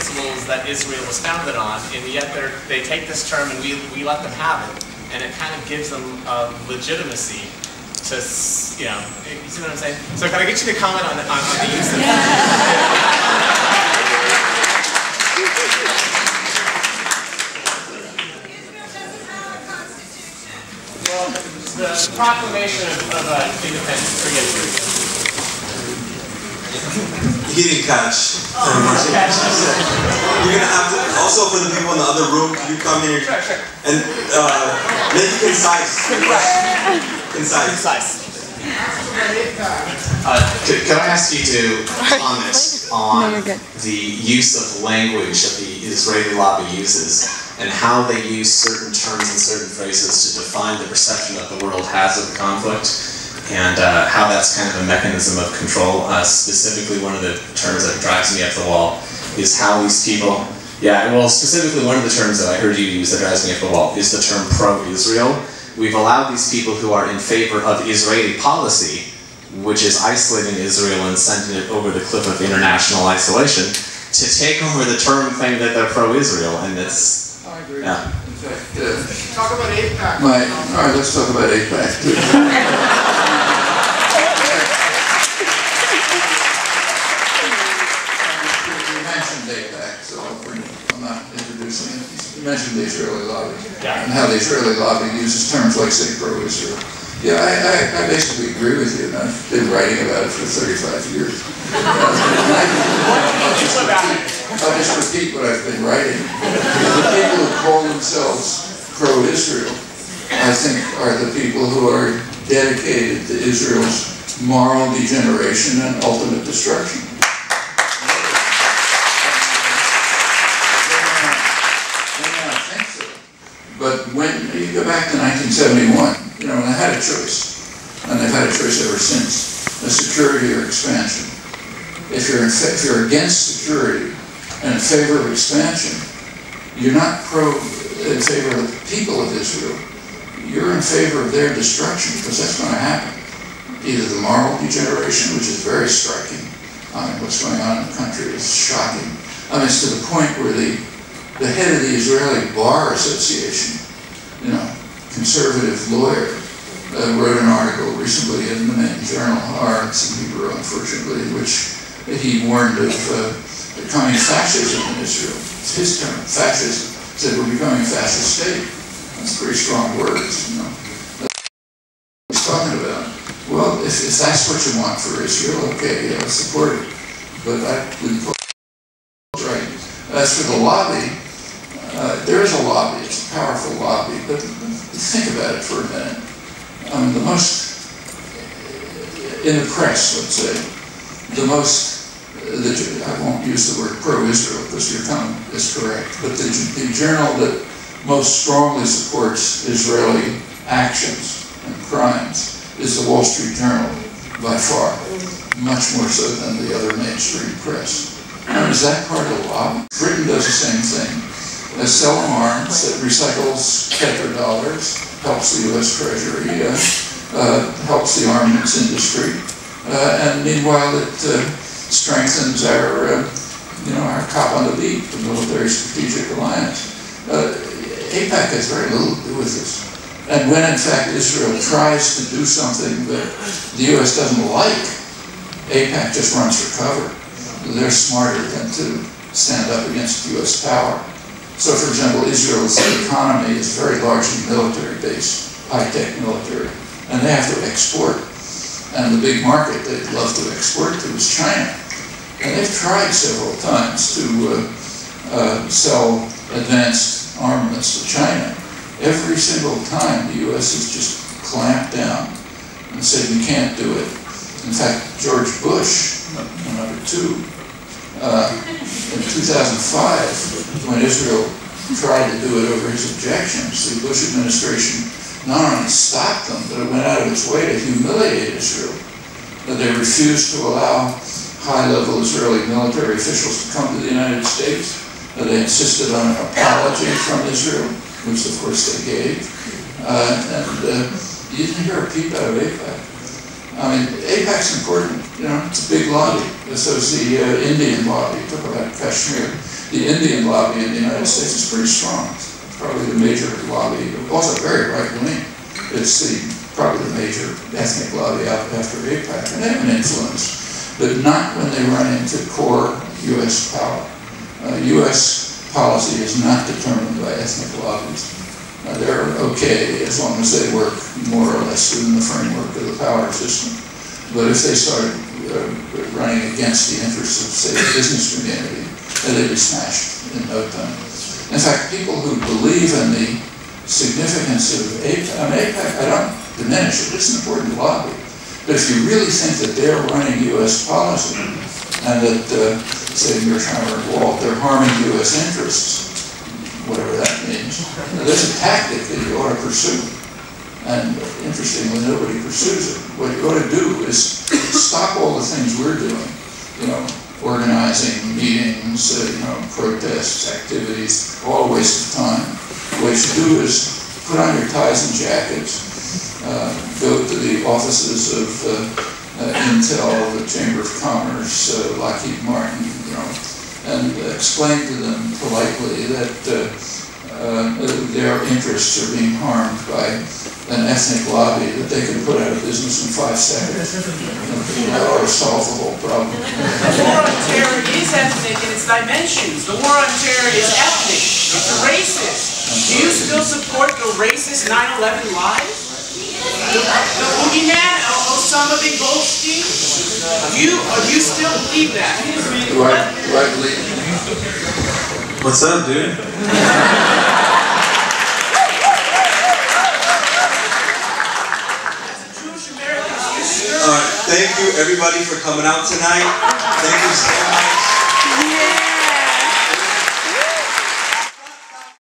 principles that Israel was founded on, and yet they take this term and we let them have it, and it kind of gives them legitimacy to, you know, you see what I'm saying? So can I get you to comment on the use of Well, the proclamation of independence for Israel. He didn't catch. You're gonna have to, also for the people in the other room, can you come here and make it concise. Concise. Can I ask you to comment on the use of language that the Israeli lobby uses and how they use certain terms and certain phrases to define the perception that the world has of the conflict, and how that's kind of a mechanism of control. Specifically, one of the terms that drives me up the wall is how these people, specifically one of the terms that I heard you use that drives me up the wall is the term pro-Israel. We've allowed these people who are in favor of Israeli policy, which is isolating Israel and sending it over the cliff of international isolation, to take over the term claiming that they're pro-Israel, and it's... I agree. Yeah. In fact, talk about AIPAC. All right, let's talk about AIPAC. You mentioned AIPAC, so I'm not introducing it. You mentioned the Israeli lobby, and how the Israeli lobby uses terms like, say, pro-Israel. Yeah, I basically agree with you, and I've been writing about it for 35 years. I'll just repeat what I've been writing. The people who call themselves pro-Israel, I think, are the people who are dedicated to Israel's moral degeneration and ultimate destruction. But when you go back to 1971, you know, when they had a choice, and they've had a choice ever since, security or expansion. If you're against security and in favor of expansion, you're not in favor of the people of Israel. You're in favor of their destruction, because that's going to happen. Either the moral degeneration, which is very striking. I mean, what's going on in the country is shocking. I mean, it's to the point where the head of the Israeli Bar Association, you know, conservative lawyer, wrote an article recently in the main journal, Haaretz in Hebrew, unfortunately, in which he warned of coming fascism in Israel. It's his term, fascism. He said, we're becoming a fascist state. That's pretty strong words, you know. That's what he's talking about. Well, if that's what you want for Israel, okay, I'll support it. But I wouldn't call it right. As for the lobby, there is a lobby, it's a powerful lobby, but think about it for a minute. The most, in the press, let's say, I won't use the word pro-Israel because your comment is correct, but the journal that most strongly supports Israeli actions and crimes is the Wall Street Journal, by far, much more so than the other mainstream press. Is that part of the lobby? Britain does the same thing. They sell them arms, it recycles petrodollars, helps the U.S. Treasury, helps the armaments industry, and meanwhile it strengthens our cop on the beat, the military strategic alliance. AIPAC has very little to do with this. And when in fact Israel tries to do something that the U.S. doesn't like, AIPAC just runs for cover. They're smarter than to stand up against U.S. power. So, for example, Israel's economy is very largely military-based, high-tech military, and they have to export. And the big market they'd love to export to is China. And they've tried several times to sell advanced armaments to China. Every single time, the U.S. has just clamped down and said, we can't do it. In fact, George Bush, number 2, in 2005, when Israel tried to do it over his objections, the Bush administration not only stopped them, but it went out of its way to humiliate Israel. They refused to allow high-level Israeli military officials to come to the United States. They insisted on an apology from Israel, which of course they gave. You didn't hear a peep out of AIPAC. I mean, AIPAC's important, you know, it's a big lobby. So is the Indian lobby. Talk about Kashmir. The Indian lobby in the United States is pretty strong. It's probably the major lobby, also very right-wing. It's probably the major ethnic lobby out after AIPAC, and they have an influence, but not when they run into core U.S. power. U.S. policy is not determined by ethnic lobbies. They're okay as long as they work more or less within the framework of the power system. But if they started running against the interests of, say, the business community, they'd be smashed in no time. In fact, people who believe in the significance of AIPAC, I don't diminish it, it's an important lobby. But if you really think that they're running U.S. policy, and that, say, Mearsheimer and Walt, they're harming U.S. interests, whatever that means, there's a tactic that you ought to pursue. And interestingly, nobody pursues it. What you ought to do is stop all the things we're doing, organizing meetings, protests, activities, all a waste of time. What you should do is put on your ties and jackets, go to the offices of Intel, the Chamber of Commerce, Lockheed Martin, and explain to them politely that their interests are being harmed by an ethnic lobby that they can put out of business in 5 seconds. That ought to solve the whole problem. The war on terror is ethnic in its dimensions. The war on terror is ethnic. It's racist. Do you still support the racist 9/11 lies? The boogeyman, Osama bin Goldstein? Do you still believe that? Do I believe? What's up, dude? Thank you, everybody, for coming out tonight. Thank you so much.